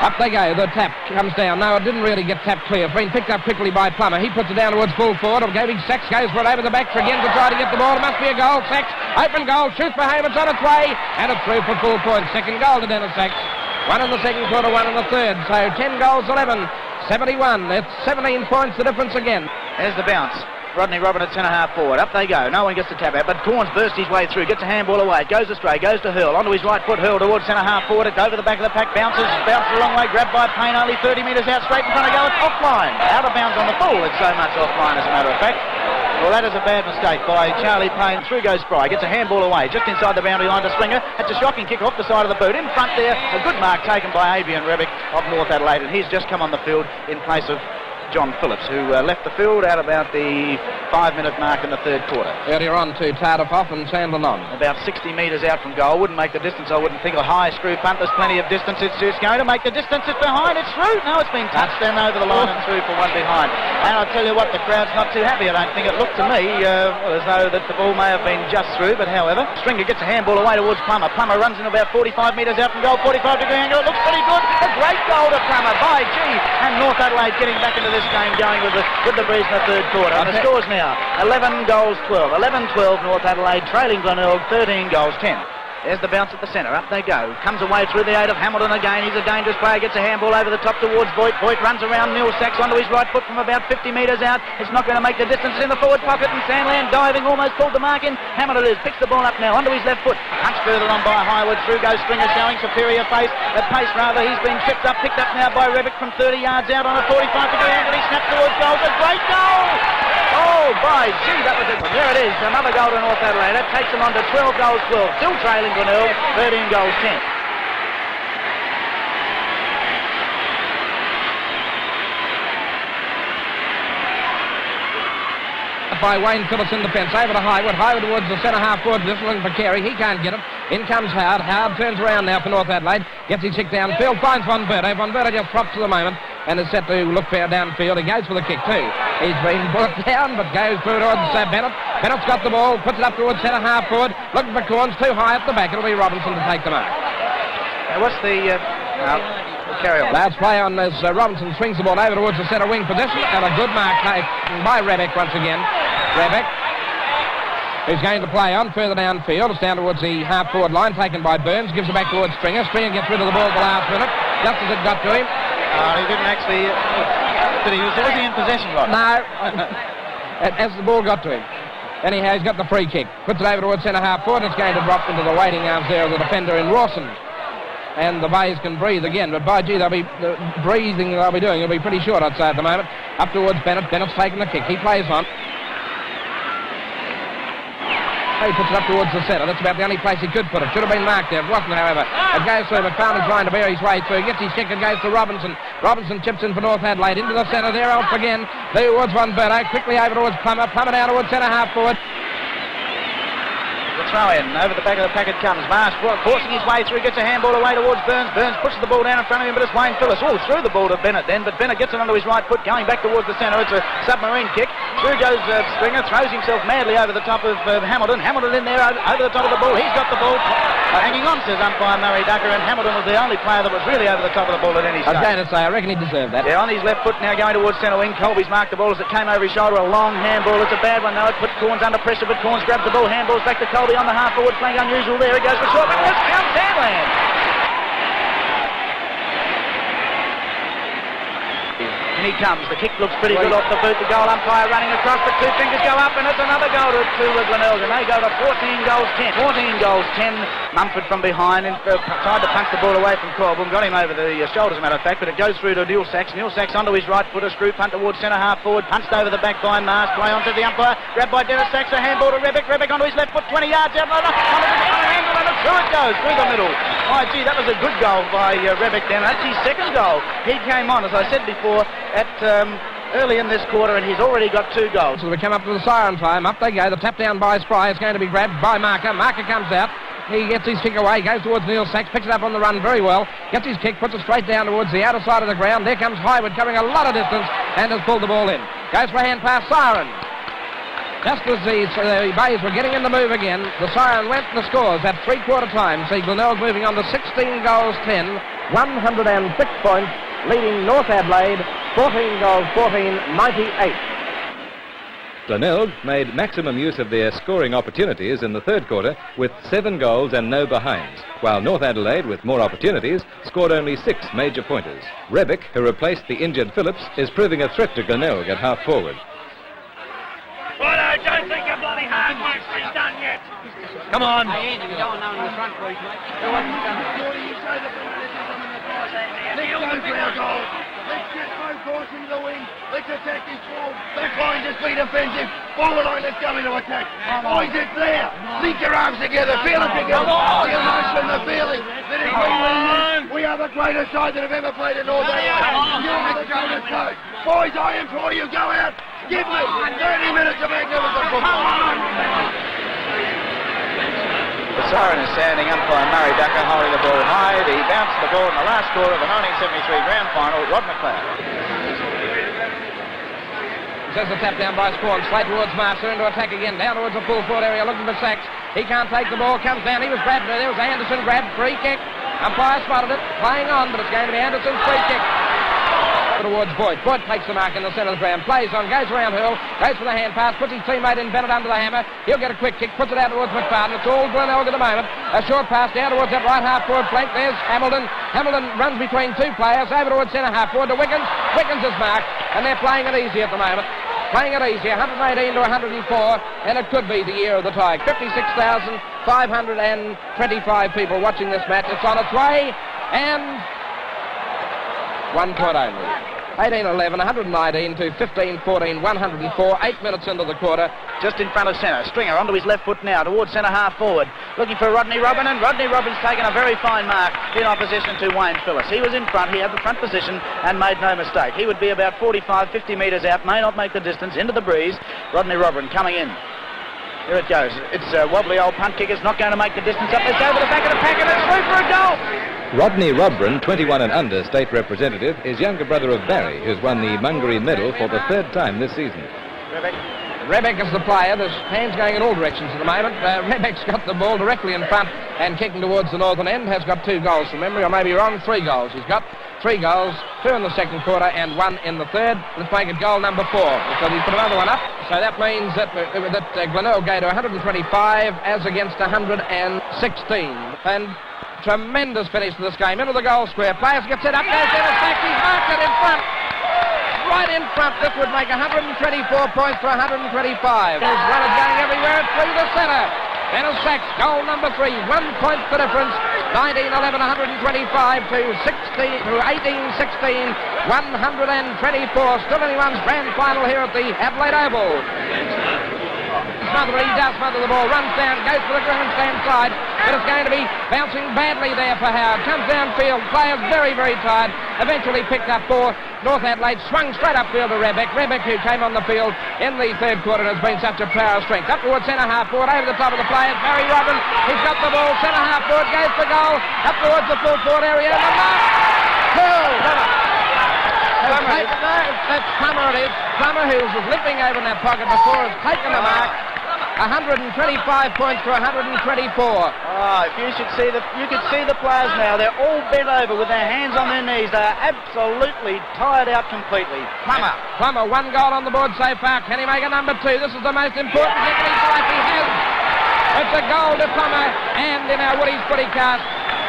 Up they go. The tap comes down. No, it didn't really get tapped clear. It's been picked up quickly by Plummer. He puts it down towards full forward. Gavin Sachs goes for it over the back again to try to get the ball. It must be a goal. Sachs, open goal, shoots for home. It's on its way. And it's through for full point. Second goal to Dennis Sachs. 1 in the second quarter, 1 in the third. So 10 goals, 11, 71. It's 17 points the difference again. There's the bounce. Rodney Robin at centre-half forward. Up they go. No one gets the tap out, but Corns bursts his way through, gets a handball away. It goes astray, goes to Hurl. Onto his right foot, Hurl towards centre-half forward. It's over the back of the pack, bounces a long way, grabbed by Payne, only 30 metres out, straight in front of goal. It's offline. Out of bounds on the full. It's so much offline, as a matter of fact. Well, that is a bad mistake by Charlie Payne. Through goes Spry, gets a handball away, just inside the boundary line to Springer. It's a shocking kick off the side of the boot. In front there, a good mark taken by Adrian Rebick of North Adelaide, and he's just come on the field in place of John Phillips, who left the field at about the 5-minute mark in the third quarter. Earlier on to Tardif off and Sandlin on. About 60 metres out from goal. Wouldn't make the distance, I wouldn't think. A high screw punt. There's plenty of distance. It's just going to make the distance. It's behind. It's through. No, it's been touched then over the line and through for one behind. And I'll tell you what, the crowd's not too happy. I don't think it looked to me as though that the ball may have been just through, but however, Stringer gets a handball away towards Plummer. Plummer runs in about 45 metres out from goal. 45-degree angle. It looks pretty good. A great goal to Plummer. By gee. And North Adelaide getting back into this game, going with the breeze in the third quarter. And the scores now 11 goals 12. 11-12 North Adelaide trailing Glenelg 13 goals 10. There's the bounce at the centre. Up they go. Comes away through the aid of Hamilton again. He's a dangerous player. Gets a handball over the top towards Voigt. Voigt runs around Neil Sachs onto his right foot from about 50 metres out. It's not going to make the distance. It's in the forward pocket, and Sandland diving almost pulled the mark in. Hamilton picks the ball up now onto his left foot. Punch further on by Highwood. Through goes Stringer, showing superior pace. He's been tripped up, picked up now by Rebick from 30 yards out on a 45-degree angle. He snaps towards goal. A great goal! Oh, by gee, that was it. There it is, another goal to North Adelaide. That takes them on to 12 goals 12. Still trailing Glenelg, 13 goals 10. By Wayne Phillips in defence, over to Highwood. Highwood towards the centre-half forward, just looking for Carey. He can't get it. In comes Howard. Howard turns around now for North Adelaide. Gets his kick downfield, finds Von Berto. Von Berto just drops to the moment and is set to look fair downfield. He goes for the kick too. He's been brought down, but goes through towards Bennett. Bennett's got the ball, puts it up towards centre-half forward. Looking for Corns, too high at the back. It'll be Robinson to take the mark. Now what's the... carry on. Last play on as Robinson swings the ball over towards the centre wing position, and a good mark taken by Rebick once again. Rebick is going to play on further downfield. It's down towards the half-forward line, taken by Burns, gives it back towards Stringer. Stringer gets rid of the ball at the last minute, just as it got to him. He didn't actually... Was he in possession, Rod? No. As the ball got to him. Anyhow, he's got the free kick. Puts it over towards centre-half forward. It's going to drop into the waiting arms there of the defender in Rawson. And the Bays can breathe again, but by gee, they'll be the breathing they'll be doing. It'll be pretty short, I'd say, at the moment. Up towards Bennett. Bennett's taken the kick. He plays on. He puts it up towards the centre. That's about the only place he could put it. Should have been marked there. It wasn't, however. It goes through. McFarlane trying to bear his way through. Gets his kick and goes to Robinson. Robinson chips in for North Adelaide. Into the centre. There off again. There towards Von Berto. Quickly over towards Plummer. Plummer down towards centre-half forward. The throw in. Over the back of the packet comes Marsh, forcing his way through, gets a handball away towards Burns. Burns pushes the ball down in front of him, but it's Wayne Phillips. Oh, threw the ball to Bennett then, but Bennett gets it onto his right foot, going back towards the centre. It's a submarine kick. Through goes Stringer, throws himself madly over the top of Hamilton. Hamilton in there over the top of the ball. He's got the ball hanging on, says umpire Murray Ducker, and Hamilton was the only player that was really over the top of the ball at any stage. I was going to say, I reckon he deserved that. Yeah, on his left foot now going towards centre wing. Colby's marked the ball as it came over his shoulder. A long handball. It's a bad one though. It puts Corns under pressure, but Corns grabs the ball. Handballs back to Colby on the half forward. Playing unusual there. He goes for short, but discount Sandland. In he comes. The kick looks pretty good off the boot. The goal umpire running across, but two fingers go up, and it's another goal to Glenelg, and they go to 14 goals 10. 14 goals 10. Mumford from behind and tried to punch the ball away from Corbin. Got him over the shoulders, as a matter of fact, but it goes through to Neil Sachs. Neil Sachs onto his right foot. A screw punt towards centre-half forward. Punched over the back by Mars. Play on to the umpire. Grabbed by Dennis Sachs. A handball to Rebick. Rebick onto his left foot. 20 yards out. Onto the angle, and through it goes. Through the middle. Oh, gee, that was a good goal by Rebick then. That's his second goal. He came on, as I said before, at... early in this quarter, and he's already got 2 goals. So we come up to the siren time. Up they go. The tap down by Spry is going to be grabbed by Marker. Marker comes out. He gets his kick away, goes towards Neil Sachs, picks it up on the run very well, gets his kick, puts it straight down towards the outer side of the ground. There comes Highwood covering a lot of distance and has pulled the ball in. Goes for a hand pass, siren. Just as the Bays were getting in the move again, the siren went the scores at 3/4 time. See Glenelg moving on to 16 goals 10, 106 points, leading North Adelaide 14 goals, 14, 98. Glenelg made maximum use of their scoring opportunities in the third quarter with 7 goals and no behinds, while North Adelaide, with more opportunities, scored only 6 major pointers. Rebick, who replaced the injured Phillips, is proving a threat to Glenelg at half forward. Well, don't think your bloody hard work's been done yet. Come on. Hey, Andy, we don't know in the front, please, mate. Let's go for our goal. Let's get both force into the wing. Let's attack this ball. Back line, just be defensive. Forward line, let's go into attack. Boys, it's there. Link your arms together. Feel it together. The emotion, the feeling. That if we win this, we are the greatest side that have ever played in North Adelaide. You are the greatest coach. Boys, I implore you, go out. Give me 30 minutes of magnificent football. The siren is sounding. Umpire Murray Ducker holding the ball high. He bounced the ball in the last quarter of the 1973 grand final. Rod McLeod. Says the tap down by Spawn. Slate towards Master into attack again. Down towards the full forward area looking for Sachs. He can't take the ball. Comes down. He was grabbed. There was Anderson grabbed. Free kick. Umpire spotted it. Playing on, but it's going to be Anderson's free kick. Towards Boyd. Boyd takes the mark in the centre of the ground. Plays on. Goes around Hurl. Goes for the hand pass. Puts his teammate in Bennett under the hammer. He'll get a quick kick. Puts it out towards McFarlane. It's all Glenelg at the moment. A short pass down towards that right half forward flank. There's Hamilton. Hamilton runs between 2 players. Over towards centre half forward to Wiggins. Wiggins is marked. And they're playing it easy at the moment. Playing it easy, 118 to 104, and it could be the year of the Tigers. 56,525 people watching this match. It's on its way, and 1 point only. 18-11, 119 to 15-14, 104, 8 minutes into the quarter. Just in front of centre. Stringer onto his left foot now towards centre half forward. Looking for Rodney Robin, and Rodney Robin's taken a very fine mark in opposition to Wayne Phillips. He was in front. He had the front position and made no mistake. He would be about 45, 50 metres out. May not make the distance. Into the breeze. Rodney Robin coming in. Here it goes. It's a wobbly old punt kick. It's not going to make the distance up. It's over the back of the pack, and it's through for a goal. Rodney Robin, 21 and under state representative, is younger brother of Barry, who's won the Mungery medal for the 3rd time this season. Rebick is the player. There's hands going in all directions at the moment. Rebick's got the ball directly in front and kicking towards the northern end. Has got 2 goals from memory, or maybe wrong, 3 goals. He's got 3 goals, 2 in the second quarter and 1 in the third. Let's make it goal number 4. So he's put another one up. So that means that Glenelg go to 125 as against 116. And tremendous finish to this game. Into the goal square. Players get set up. Goes Dennis Sachs. He's marked it in front. Right in front. This would make 124 points for 125. His run is going everywhere. It's through the centre. Dennis Sachs, goal number 3. 1 point the difference. 19-11, 125 to 18-16, 124. Still anyone's grand final here at the Adelaide Oval. He does smother the ball, runs down, goes for the grandstand side, but it's going to be bouncing badly there for Howard. Comes downfield, players very, very tired. Eventually picked up for North Adelaide, swung straight upfield to Rebick. Rebick, who came on the field in the third quarter, has been such a power of strength. Up towards centre half forward, over the top of the players. Barry Robin, he's got the ball, centre half forward, goes for goal. Up towards the full forward area, and the mark. That's Plummer it is. Plummer, who was limping over in that pocket before, has taken the mark. 125 points to 124. Oh, if you could see the players now. They're all bent over with their hands on their knees. They are absolutely tired out completely. Plummer, 1 goal on the board so far. Can he make a number 2? This is the most important kick of his life. He has. It's a goal to Plummer, and in our Woody's footy cast,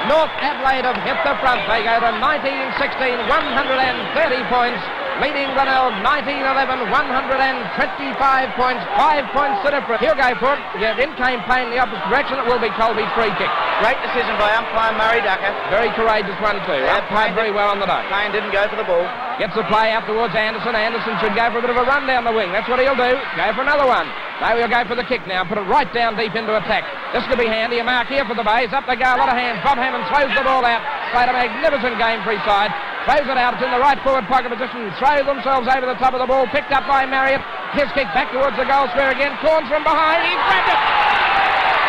North Adelaide have hit the front. They go to 19-16, 130 points. Leading Glenelg 19-11, 125 points, 5 points to difference. He'll go for it. Yeah, in came Payne in the opposite direction. It will be Colby's free kick. Great decision by umpire Murray Ducker. Very courageous one too. Yeah, Umpired very well on the day. Payne didn't go for the ball. Gets the play out towards Anderson. Anderson should go for a bit of a run down the wing. That's what he'll do. Go for another one. No, he'll go for the kick now. Put it right down deep into attack. This could be handy. A mark here for the Bays. Up they go. A lot of hands. Bob Hammond throws the ball out. Played a magnificent game for his side. Throws it out. It's in the right forward pocket position. Throw themselves over the top of the ball. Picked up by Marriott. His kick back towards the goal square again. Corns from behind. He's grabbed it.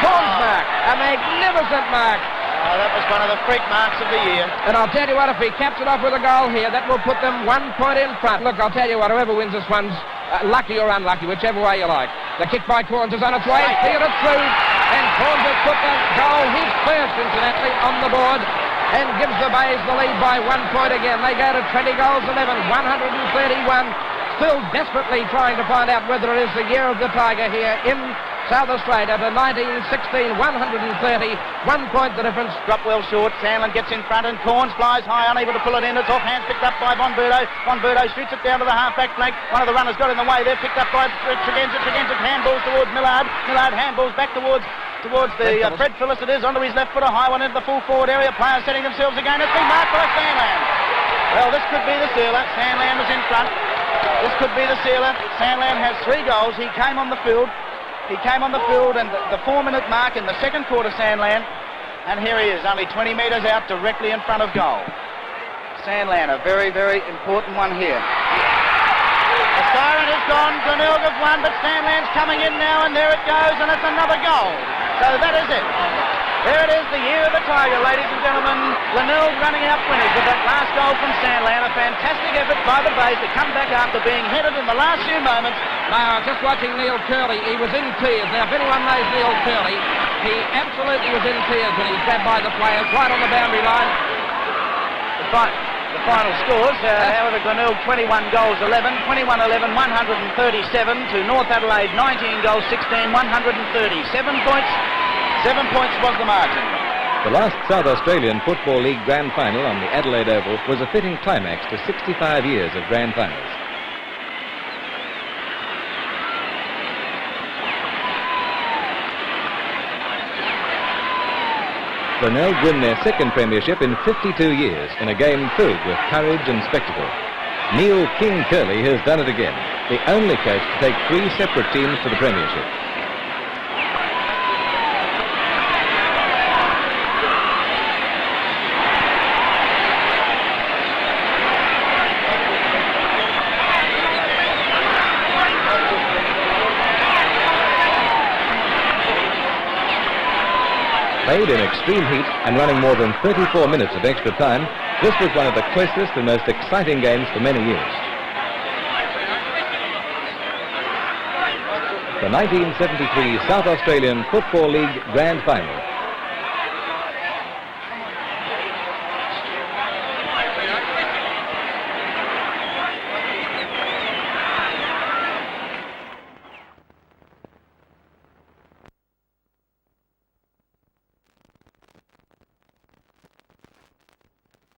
Corns mark. A magnificent mark. Oh, that was one of the freak marks of the year. And I'll tell you what, if he caps it off with a goal here, that will put them 1 point in front. Look, I'll tell you what, whoever wins this one's lucky or unlucky, whichever way you like. The kick by Corns is on its way. See it through. And Corns has put the goal, his first, incidentally, on the board. and gives the Bays the lead by 1 point again. They go to 20 goals 11, 131. Still desperately trying to find out whether it is the year of the Tiger here in South Australia. To 1916, 130, 1 point the difference. Drop well short. Sandlin gets in front and Corns flies high, unable to pull it in. It's off hands, picked up by Von Berto. Von Berto shoots it down to the half-back flank. One of the runners got in the way there, picked up by Tregenza. Tregenza handballs towards Millard. Millard handballs back towards the Fred Phillips. It is onto his left foot, a high one into the full forward area. Players setting themselves again. It's been marked by Sandland. Well, this could be the sealer. Sandland was in front. This could be the sealer. Sandland has 3 goals. He came on the field. And the 4-minute mark in the second quarter, Sandland. And here he is, only 20 metres out, directly in front of goal. Sandland, a very, very important one here. The siren is gone. Glenelg have won, but Sandland's coming in now, and there it goes, and it's another goal. So that is it. There it is, the year of the Tiger, ladies and gentlemen. Glenelg running out winners with that last goal from Sandland. A fantastic effort by the Bays to come back after being headed in the last few moments. Now, just watching Neil Curley, he was in tears. Now, if anyone knows Neil Curley, he absolutely was in tears when he was grabbed by the players right on the boundary line. The final scores, however, Glenelg 21 goals 11, 21-11, 137 to North Adelaide 19 goals 16, 130. 7 points was the margin. The last South Australian Football League Grand Final on the Adelaide Oval was a fitting climax to 65 years of Grand Finals. Glenelg win their second premiership in 52 years in a game filled with courage and spectacle. Neil King Curley has done it again, the only coach to take 3 separate teams to the premiership. Played in extreme heat and running more than 34 minutes of extra time, this was one of the closest and most exciting games for many years. The 1973 South Australian Football League Grand Final